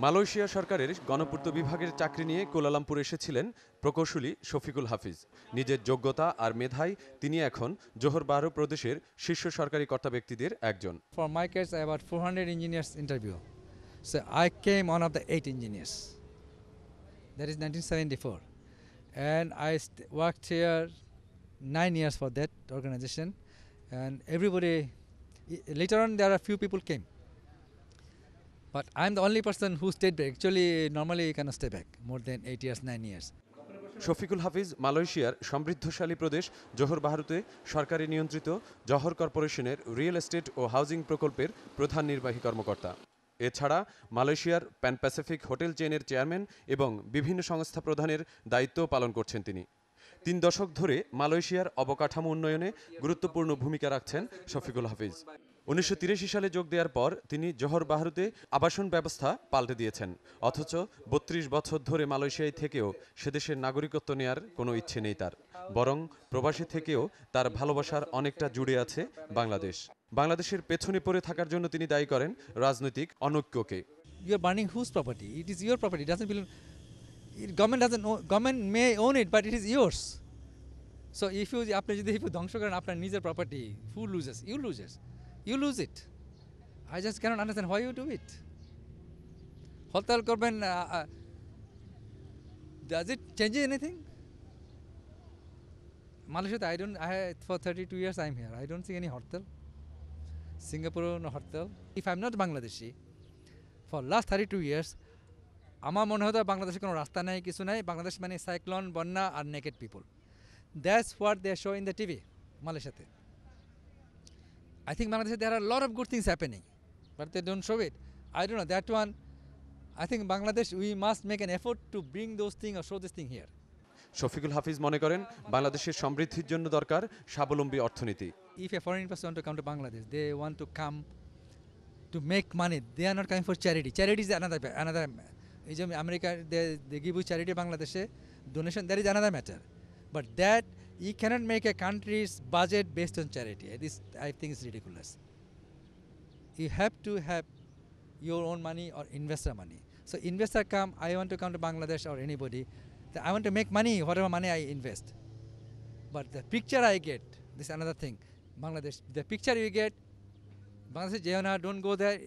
Malaysia সরকারের গণপূর্ত বিভাগের চাকরি নিয়ে কুয়ালালামপুর এসেছিলেন প্রকৌশলী শফিকুল হাফিজ। নিজের যোগ্যতা আর মেধায় তিনি এখন জোহর বারো প্রদেশের শীর্ষ সরকারি কর্তা ব্যক্তিদের একজন। For my case, I had 400 engineers interview. So I came one of the 8 engineers. That is 1974. And I worked here 9 years for that organization. And everybody, later on there are few people came. But I'm the only person who stayed back. Actually, normally you cannot stay back more than 8 years, 9 years. Shafiqul হাফিজ মালয়েশিয়ার সমৃদ্ধশালী প্রদেশ জোহর বাহারুতে সরকারি নিয়ন্ত্রিত জহর কর্পোরেশনের real estate ও housing প্রকল্পের প্রধান নির্বাহী কর্মকর্তা। এছাড়া মালয়েশিয়ার প্যান প্যাসিফিক হোটেল চেইনের চেয়ারম্যান এবং বিভিন্ন সংস্থা প্রধানের দায়িত্বও পালন করছেন তিনি। 3 দশক ধরে মালয়েশিয়ার অবকাঠামো উন্নয়নে গুরুত্বপূর্ণ ভূমিকা রাখছেন শফিকুল হাফিজ। 1983 সালে যোগ দেওয়ার পর তিনি জোহর বাহারুতে আবাসন ব্যবস্থা পাল্টে দিয়েছেন। অথচ 32 বছর ধরে মালয়েশিয়ায় থেকেও সেদেশের নাগরিকত্ব নেয়ার কোনো ইচ্ছে নেই তার। বরং প্রবাসী থেকেও তার ভালোবাসার অনেকটা জুড়ে আছে বাংলাদেশ। বাংলাদেশের পেছনে পড়ে থাকার জন্য তিনি দায়ী করেন রাজনৈতিক অনৈক্যকে। You are burning whose property? It is your property. It doesn't belong. Government doesn't own, government may own it, but it is yours. So if you ধ্বংস করেন আপনার নিজের property, who loses? You loses. You lose it. I just cannot understand why you do it. হরতাল করবেন, does it change anything? Malaysia, for 32 years I'm here. I don't see any hartal. Singapore no hartal. If I'm not Bangladeshi, for last 32 years, আমার মনে হতো বাংলাদেশে কোনো রাস্তা নাই, কিছু নাই। বাংলাদেশ মানে সাইক্লোন, বন্যা আর naked people. That's what they show in the TV, মালয়েশিয়াতে। I think Bangladesh there are a lot of good things happening, but they don't show it. I don't know, that one, I think Bangladesh, we must make an effort to bring those things or show this thing here. Shafiqul Hafiz মনে করেন বাংলাদেশের সমৃদ্ধির জন্য দরকার স্বাবলম্বী অর্থনীতি। If a foreign person want to come to Bangladesh, they want to come to make money. They are not coming for charity. Charity is another. এই যে America, they give you charity বাংলাদেশে, donation, that is another matter. But that, you cannot make a country's budget based on charity. This, I think, is ridiculous. You have to have your own money or investor money. So investor come, I want to come to Bangladesh or anybody, I want to make money, whatever money I invest. But the picture I get, this is another thing. Bangladesh, the picture you get, Bangladesh, Jayana, don't go there,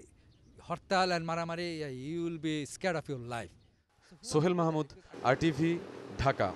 hartal and মারামারি, you will be scared of your life. Sohel Mahmud, RTV, Dhaka.